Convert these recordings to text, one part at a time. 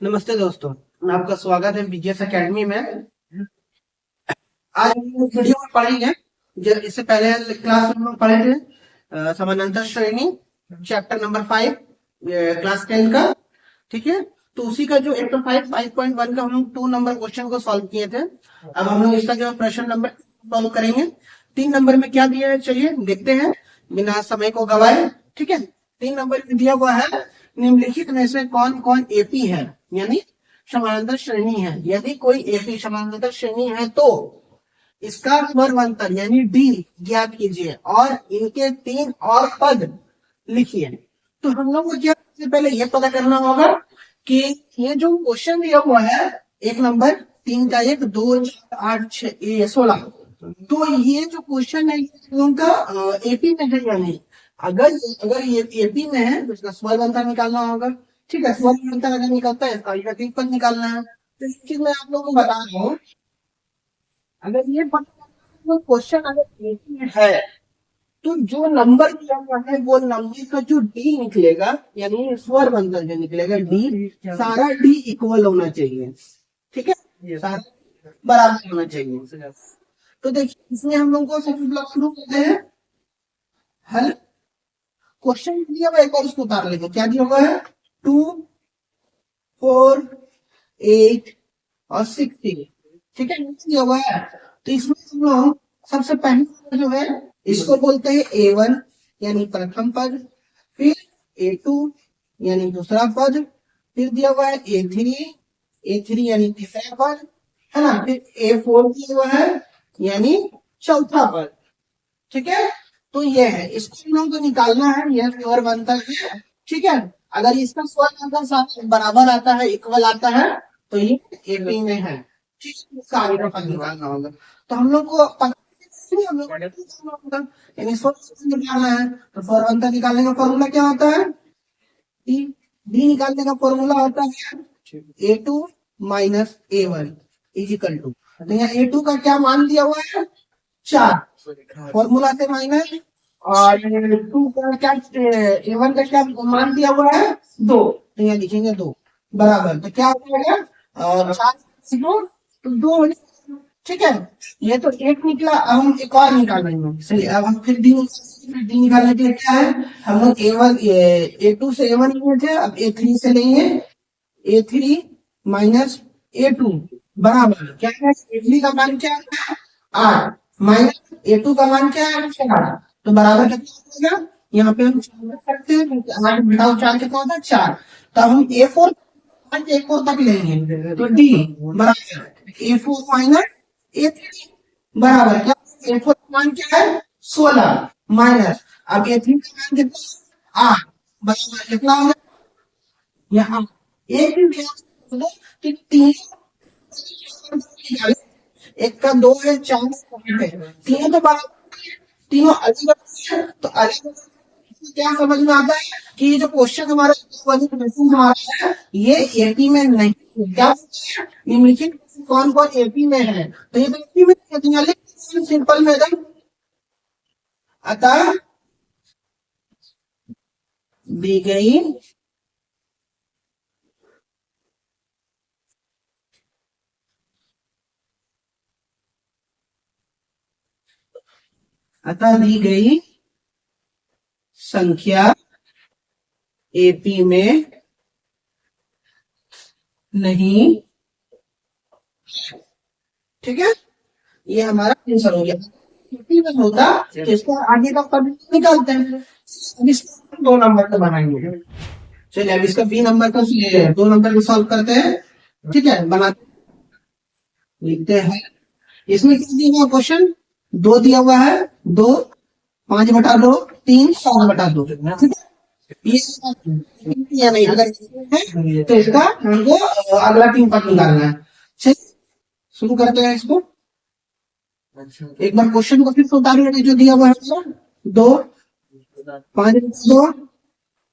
नमस्ते दोस्तों, आपका स्वागत है बीजीएस एकेडमी में। आज हम लोग वीडियो में पढ़ेंगे। जब इससे पहले क्लास में हम लोग पढ़े थे समानांतर श्रेणी चैप्टर नंबर 5 क्लास 10 का। ठीक है, तो उसी का जो एक्सरसाइज 5.1 का हम लोग 2 नंबर क्वेश्चन को सॉल्व किए थे। अब हम लोग इसका जो प्रश्न नंबर सॉल्व करेंगे। 3 नंबर में क्या दिया है चलिए देखते हैं बिना समय को गवाए। ठीक है, 3 नंबर में दिया हुआ है निम्नलिखित में से कौन कौन एपी है, यानी समानांतर श्रेणी है। यदि कोई एपी समानांतर श्रेणी है तो इसका स्वर यानी डी ज्ञात कीजिए और इनके 3 और पद लिखिए। तो हम लोग को क्या सबसे पहले ये पता करना होगा कि ये जो क्वेश्चन दिया हुआ है 1 नंबर 3 का 1 2 4 8 6 16, तो ये जो क्वेश्चन है उनका एपी में है या नहीं। अगर अगर ये एपी में है तो इसका स्वर अंतर निकालना होगा। ठीक है, स्वर अंतर अगर निकलता है इसका एकाधिक पद निकालना है। तो इस चीज मैं आप लोगों को बता रहा हूँ। अगर ये क्वेश्चन अगर एपी में है तो जो नंबर दिया हुआ है वो नंबर का जो डी निकलेगा यानी स्वर अंतर जो निकलेगा डी, सारा डी इक्वल होना चाहिए। ठीक है, सारा बराबर होना चाहिए। तो देखिए इसमें हम लोग को सबसे ब्लॉक शुरू करते हैं हल। क्वेश्चन दिया हुआ एक और उसको उतार लेंगे। क्या दिया हुआ है 2 4 8 और 16। ठीक है, दिया हुआ है। तो इसमें हम लोग सबसे पहले जो है इसको बोलते हैं A1 यानी प्रथम पद, फिर A2 यानी दूसरा पद, फिर दिया हुआ है A3 यानी तीसरा पद, है ना, फिर A4 दिया हुआ है यानी चौथा पद। ठीक है, तो ये है, इसको हम लोग को निकालना है। यह स्वर बनता है। ठीक है, अगर इसका स्वर बनता बराबर आता है, इक्वल आता है, तो ये एपी में है। ठीक है, इसका आगे का पद निकालना होगा। तो हम लोग को हम लोग यानी स्वर निकालना है। तो स्वर अंतर निकालने का फॉर्मूला क्या होता है, डी। डी निकालने का फॉर्मूला होता है A2 minus A1 is equal to, तो यहाँ A2 का क्या मान दिया हुआ है 4 फॉर्मूला से माइनस, और 2 का क्या A1 का क्या मान दिया हुआ है 2, तो यहाँ लिखेंगे 2 बराबर। तो क्या हो जाएगा 4 तो 2। ठीक है, ये तो 1 निकला। अब हम एक और निकाल लेंगे। चलिए अब हम फिर डी निकालने के लिए क्या है, हम लोग A2 से A1 लिए थे, अब A3 से लेंगे A3 माइनस A2 बराबर क्या है, A3 का मान क्या है 8 माइनस A2 का मान क्या है 4, तो बराबर कितना होगा। यहाँ पे हम करते हैं 8 घटाओ 4 कितना होता है 4। तो अब हम A4 तक लेंगे, तो डी बराबर A4 माइनस A3 बराबर क्या, A4 का मान क्या है 16 माइनस, अब A3 का मान कितना 8 बराबर कितना होगा यहाँ एक ही कि 3 एक का 2 है 4 है, तीनों तो बराबर, तीनों अलग है। तो अलग क्या समझ में आता है कि ये जो क्वेश्चन हमारा है ये एपी में नहीं। क्या निम्नलिखित कौन कौन एपी में है, तो ये तो एपी में सिंपल मैथड। अतः दी गई संख्या एपी में नहीं। ठीक है, ये हमारा आंसर हो गया। एपी में होता तो इसको आगे का पद निकालते हैं। अब इसको 2 नंबर का बनाएंगे। चलिए अब इसका बी नंबर का 2 नंबर को सॉल्व करते हैं। ठीक है, बनाते लिखते हैं। इसमें क्या दिया हुआ क्वेश्चन 2 दिया हुआ है, 2 5 बटा 2 3 7 बटा 2। ठीक है, या नहीं, अगर है तो इसका हमको अगला 3 पद निकालना है। चलिए शुरू करते हैं इसको। एक बार क्वेश्चन को फिर से उतारिए जो दिया हुआ है 2 5 2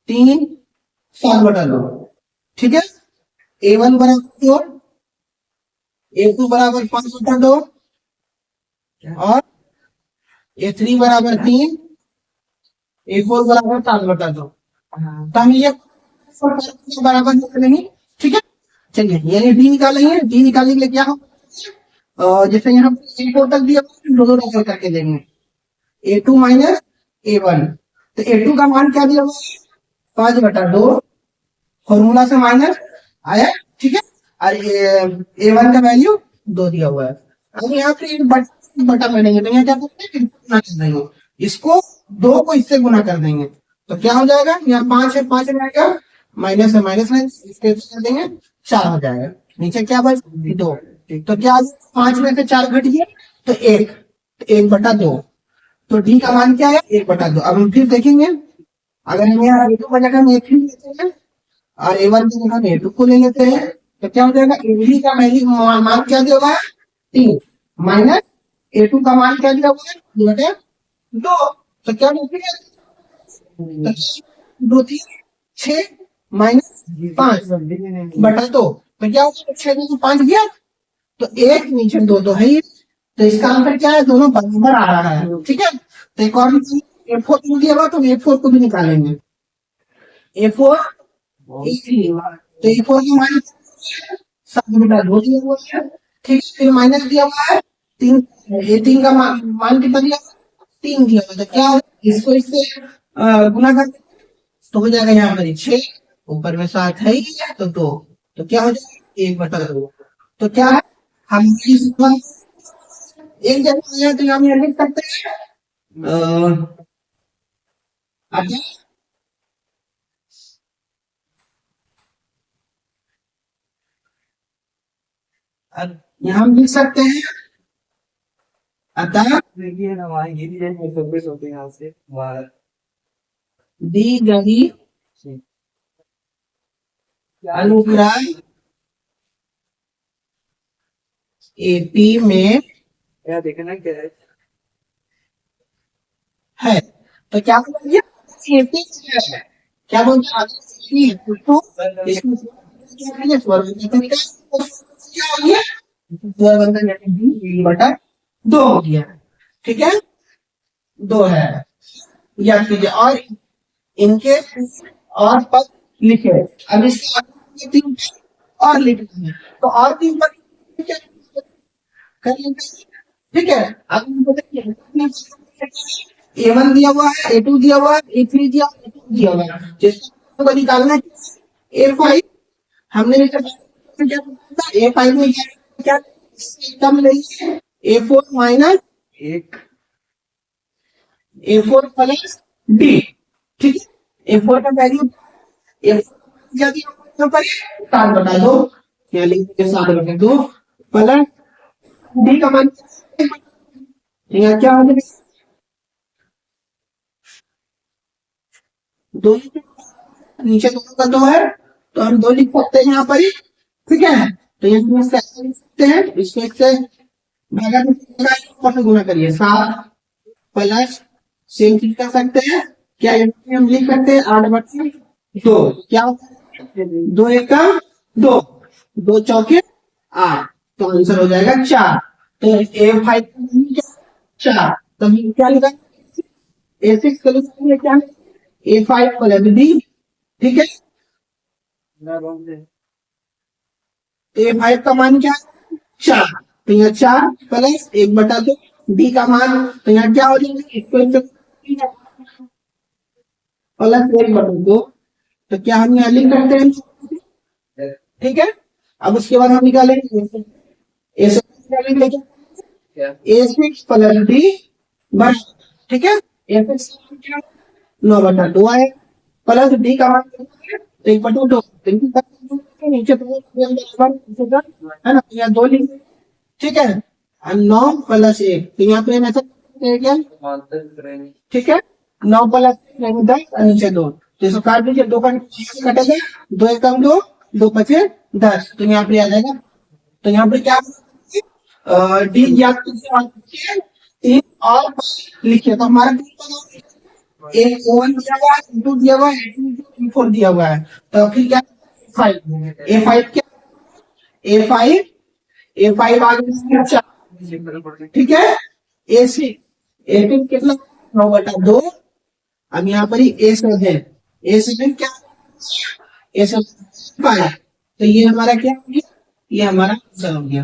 3 7 बटा 2। ठीक है, A1 बराबर 2, A2 बराबर 5 बटा 2 और A3 बराबर 3, A4 बराबर 7 बटा 2। तो हम ये बराबर नहीं। ठीक है, चलिए ये डी निकालेंगे, डी निकालने के लिए क्या हो, जैसे यहाँ A4 तक दिया, दोनों रेफर करके देंगे, A2 माइनस A1। तो A2 का मान क्या दिया हुआ है, 5/2, फॉर्मूला से माइनस आया, ठीक है। और A1 का वैल्यू 2 दिया हुआ है। अब यहाँ पे एक बटा करेंगे, तो यहाँ क्या करेंगे, गुना कर देंगे, इसको 2 को इससे गुना कर देंगे, तो क्या हो जाएगा, यहाँ 5 है, 5 रहेगा, माइनस है माइनस है, इसके कर देंगे 4 हो जाएगा, नीचे क्या बच 2। तो क्या 5 में से 4 घट गया, तो 1/2। तो डी का मान क्या है, 1/2। अब हम फिर देखेंगे, अगर हम यहाँ A2 का जगह हम A3 लेते हैं और A1 की जगह हम A2 को ले लेते हैं, तो क्या हो जाएगा, A3 का वैल्यू मान क्या दिया हुआ है, 3, माइनस A2 का मान क्या दिया हुआ है, 2। तो क्या लिखेंगे, 2 3 6 माइनस 5/2, तो क्या होगा, 6 में से 5 गया, तो 1 नीचे 2 है, तो इसका आंसर क्या है, दोनों बराबर आ रहा है, ठीक है। तो एक और A4 दिया हुआ, तो A4 को भी निकालेंगे, A4 तो A4 की मान 7/2 दिया हुआ है, ठीक, फिर माइनस दिया हुआ है 3, A3 का मान कितना दिया, 3 दिया हुआ, तो क्या होगा, इसको इससे गुना कर, तो हो जाएगा यहाँ पर 6, ऊपर में 7 है ही, तो 2, तो क्या हो जाएगा, 1/2। तो क्या है, हम एक जगह आया, तो हम यहाँ लिख सकते हैं, अच्छा अब यहाँ हम लिख सकते हैं, अतः देखिए ना वहाँ गिरी जाए सर्विस होते हैं यहाँ से बाहर दी गई अनुक्रम एपी में क्या देखना क्या है, तो क्या बोलिए, एपी है, क्या बोलते हैं, तो इसमें क्या करेंगे, स्वरबंधन क्या हो गया, स्वरबंधन D/2 हो गया, ठीक है, 2 है, याद कीजिए। और इनके और पद लिखे, अब इसके आगे 3 और लिखते हैं, तो और 3 पद क्या कर लेंगे, ठीक है। अब इनको देखिए, A1 दिया हुआ है, A2 दिया हुआ है, A3 दिया हुआ है, A2 दिया हुआ है, जिसको निकालना है A5, हमने A5 में क्या कम नहीं है, A4 माइनस एक A4 प्लस D, ठीक है। A4 का वैल्यू क्या दिया यहाँ पर 7/2, क्या लिखेंगे 7/2 प्लस D का मान यहाँ क्या हो जाएगा, 2 नीचे 2 का 2 है, तो हम 2 लिख सकते हैं यहाँ पर ही, ठीक है। तो ये हम इससे ऐसे लिख सकते हैं, इसको इससे भागा से गुना करिए, 7 प्लस सेम चीज कर सकते हैं, क्या हम लिख सकते हैं 8/2, क्या 2 1 2, 2 चौके 8, तो आंसर हो जाएगा 4। तो A5 4, तो हम क्या लिखा, A6 का लिखेंगे क्या, A5 प्लस D, ठीक है। A5 का मान क्या है 4, तो यहाँ 4 प्लस 1/2, D का मान तो यहाँ क्या हो जाएगा, इसको प्लस 1/2, तो क्या हम यहाँ लिख सकते हैं, ठीक है। अब उसके बाद हम निकालेंगे A6 प्लस D, ठीक है, A6 9/2 आए, प्लस D का मान 1/2, नीचे है ना, यहाँ 2 लिख, ठीक है, 9 प्लस 1, तो यहाँ पे ऐसा क्या, ठीक है, 9 प्लस 10 नीचे 2, तो इसको काट दीजिए, 2 का कटेगा, 2 1 2, 2 5 10, तो यहाँ पे आ जाएगा। तो यहाँ पे क्या डी ज्ञात कीजिए, 3 और 5 लिखिए, तो हमारा एक A1 दिया हुआ है, A2 दिया हुआ है, A4 दिया हुआ है, तो फिर क्या 5, A5 क्या, A5 आ गया 4, ठीक है। A6 कितना 9/2, अब यहाँ पर ही A7 क्या A7 5, तो ये हमारा क्या हो गया, ये हमारा आंसर हो गया।